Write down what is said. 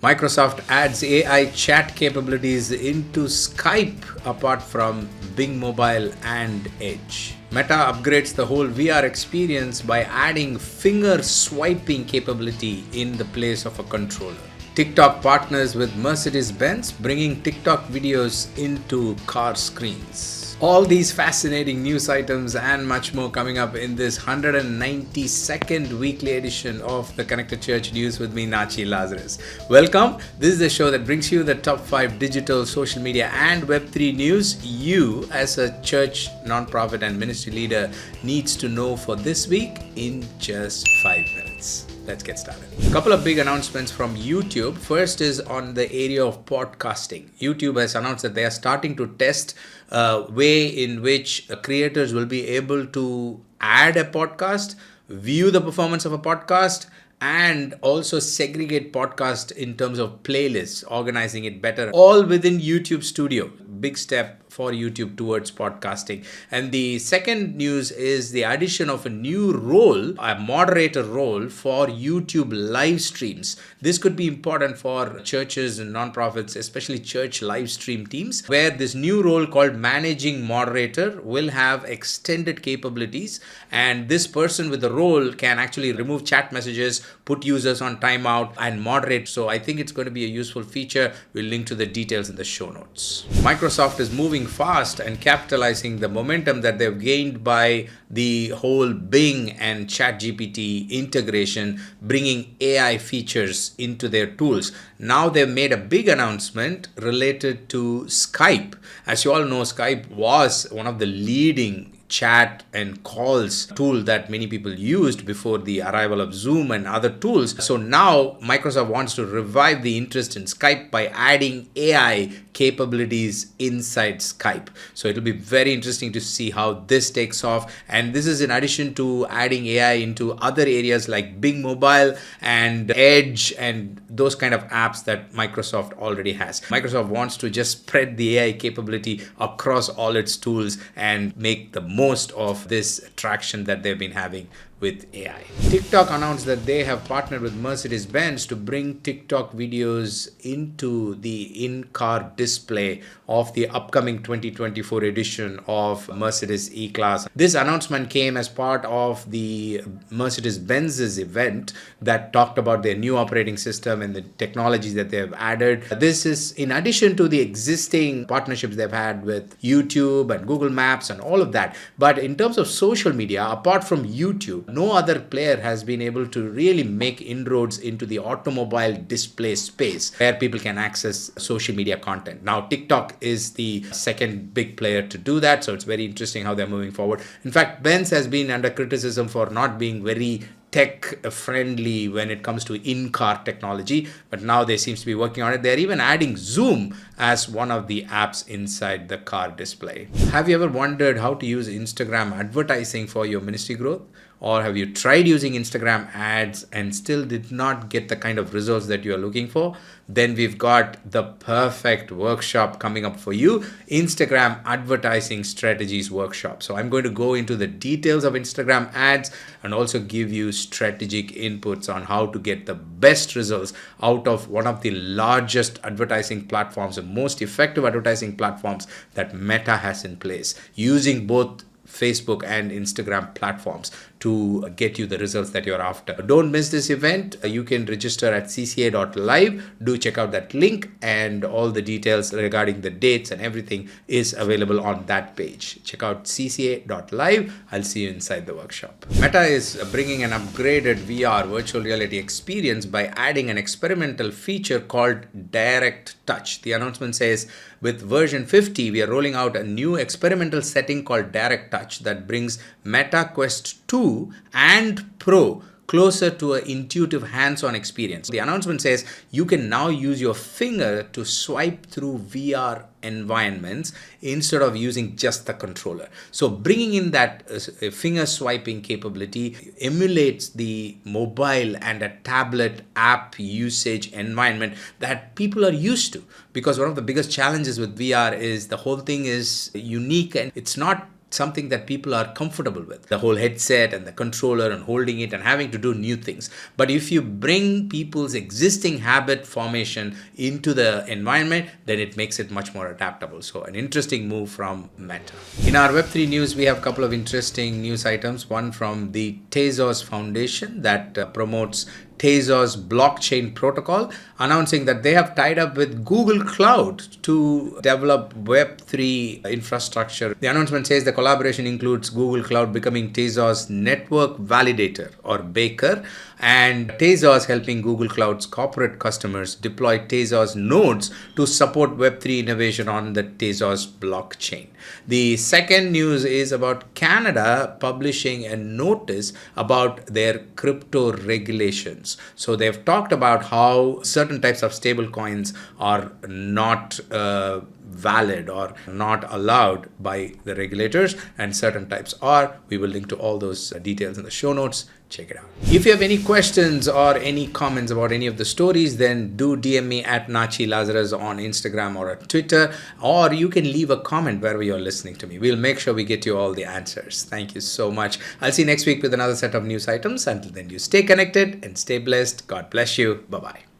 Microsoft adds AI chat capabilities into Skype apart from Bing Mobile and Edge. Meta upgrades the whole VR experience by adding finger swiping capability in the place of a controller. TikTok partners with Mercedes Benz, bringing TikTok videos into car screens. All these fascinating news items and much more coming up in this 192nd weekly edition of the Connected Church News with me, Natchi, Lazarus. Welcome. This is the show that brings you the top 5 digital, social media and Web3 news you as a church, nonprofit and ministry leader needs to know for this week in just 5 minutes. Let's get started. A couple of big announcements from YouTube. First is on the area of podcasting. YouTube has announced that they are starting to test a way in which creators will be able to add a podcast, view the performance of a podcast, and also segregate podcast in terms of playlists, organizing it better, all within YouTube Studio. Big step for YouTube towards podcasting. And the second news is the addition of a new role, a moderator role for YouTube live streams. This could be important for churches and nonprofits, especially church live stream teams, where this new role called managing moderator will have extended capabilities. And this person with the role can actually remove chat messages, put users on timeout and moderate. So I think it's going to be a useful feature. We'll link to the details in the show notes. Microsoft is moving fast and capitalizing the momentum that they've gained by the whole Bing and ChatGPT integration, bringing AI features into their tools. Now they've made a big announcement related to Skype. As you all know, Skype was one of the leading chat and calls tool that many people used before the arrival of Zoom and other tools. So now Microsoft wants to revive the interest in Skype by adding AI capabilities inside Skype. So it'll be very interesting to see how this takes off. And this is in addition to adding AI into other areas like Bing Mobile and Edge and those kind of apps that Microsoft already has. Microsoft wants to just spread the AI capability across all its tools and make the most of this traction that they've been having with AI. TikTok announced that they have partnered with Mercedes Benz to bring TikTok videos into the in-car display of the upcoming 2024 edition of Mercedes E-Class. This announcement came as part of the Mercedes Benz's event that talked about their new operating system and the technologies that they have added. This is in addition to the existing partnerships they've had with YouTube and Google Maps and all of that. But in terms of social media, apart from YouTube, no other player has been able to really make inroads into the automobile display space where people can access social media content. Now, TikTok is the second big player to do that. So it's very interesting how they're moving forward. In fact, Benz has been under criticism for not being very tech friendly when it comes to in-car technology, but now they seem to be working on it. They're even adding Zoom as one of the apps inside the car display. Have you ever wondered how to use Instagram advertising for your ministry growth? Or have you tried using Instagram ads and still did not get the kind of results that you are looking for? Then we've got the perfect workshop coming up for you, Instagram Advertising Strategies Workshop. So I'm going to go into the details of Instagram ads and also give you strategic inputs on how to get the best results out of one of the largest advertising platforms and most effective advertising platforms that Meta has in place, using both Facebook and Instagram platforms to get you the results that you're after. Don't miss this event. You can register at cca.live. Do check out that link, and all the details regarding the dates and everything is available on that page. Check out cca.live. I'll see you inside the workshop. Meta is bringing an upgraded VR virtual reality experience by adding an experimental feature called Direct Touch. The announcement says with version 50, we are rolling out a new experimental setting called Direct Touch that brings Meta Quest 2 and Pro closer to an intuitive hands-on experience. The announcement says you can now use your finger to swipe through VR environments instead of using just the controller. So bringing in that finger swiping capability emulates the mobile and a tablet app usage environment that people are used to, because one of the biggest challenges with VR is the whole thing is unique and it's not something that people are comfortable with. The whole headset and the controller and holding it and having to do new things. But if you bring people's existing habit formation into the environment, then it makes it much more adaptable. So an interesting move from Meta. In our Web3 news, we have a couple of interesting news items. One from the Tezos Foundation that promotes Tezos blockchain protocol, announcing that they have tied up with Google Cloud to develop Web3 infrastructure. The announcement says the collaboration includes Google Cloud becoming Tezos network validator or baker, and Tezos helping Google Cloud's corporate customers deploy Tezos nodes to support Web3 innovation on the Tezos blockchain. The second news is about Canada publishing a notice about their crypto regulations. So they've talked about how certain types of stable coins are not valid or not allowed by the regulators, and certain types are. We will link to all those details in the show notes. Check it out. If you have any questions or any comments about any of the stories, then do DM me at Natchi Lazarus on Instagram or at Twitter, or you can leave a comment wherever you're listening to me. We'll make sure we get you all the answers. Thank you so much. I'll see you next week with another set of news items. Until then, you stay connected and stay blessed. God bless you. Bye-bye.